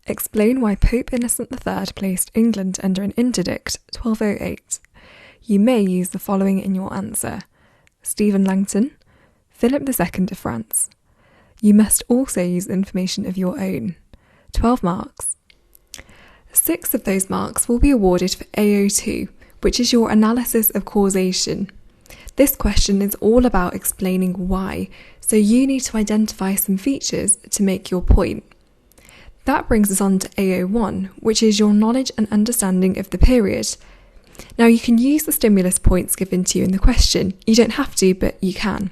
Explain why Pope Innocent III placed England under an interdict 1208. You may use the following in your answer. Stephen Langton, Philip II of France. You must also use information of your own. 12 marks. 6 of those marks will be awarded for AO2, which is your analysis of causation. This question is all about explaining why, so you need to identify some features to make your point. That brings us on to AO1, which is your knowledge and understanding of the period. Now you can use the stimulus points given to you in the question. You don't have to, but you can.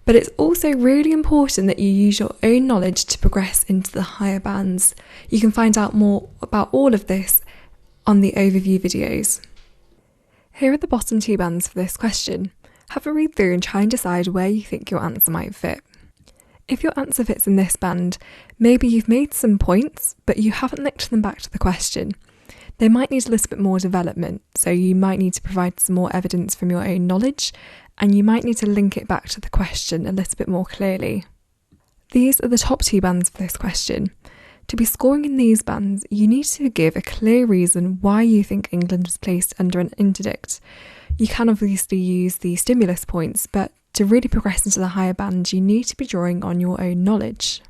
But it's also really important that you use your own knowledge to progress into the higher bands. You can find out more about all of this on the overview videos. Here are the bottom 2 bands for this question. Have a read through and try and decide where you think your answer might fit. If your answer fits in this band, maybe you've made some points, but you haven't linked them back to the question. They might need a little bit more development, so you might need to provide some more evidence from your own knowledge, and you might need to link it back to the question a little bit more clearly. These are the top 2 bands for this question. To be scoring in these bands, you need to give a clear reason why you think England was placed under an interdict. You can obviously use the stimulus points, but to really progress into the higher bands, you need to be drawing on your own knowledge.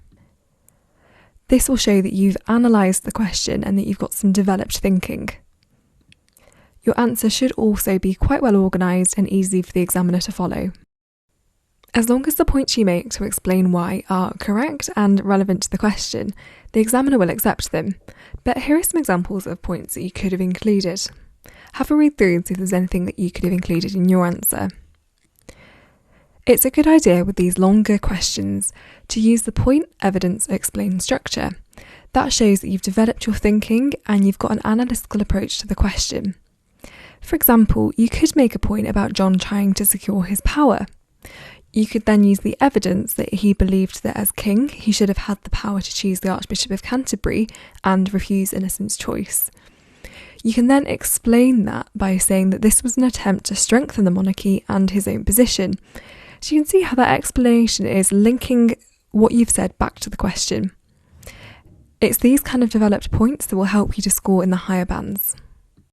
This will show that you've analysed the question and that you've got some developed thinking. Your answer should also be quite well organised and easy for the examiner to follow. As long as the points you make to explain why are correct and relevant to the question, the examiner will accept them. But here are some examples of points that you could have included. Have a read through and see if there's anything that you could have included in your answer. It's a good idea with these longer questions to use the point, evidence, explain structure. That shows that you've developed your thinking and you've got an analytical approach to the question. For example, you could make a point about John trying to secure his power. You could then use the evidence that he believed that as king, he should have had the power to choose the Archbishop of Canterbury and refuse Innocent's choice. You can then explain that by saying that this was an attempt to strengthen the monarchy and his own position. So you can see how that explanation is linking what you've said back to the question. It's these kind of developed points that will help you to score in the higher bands.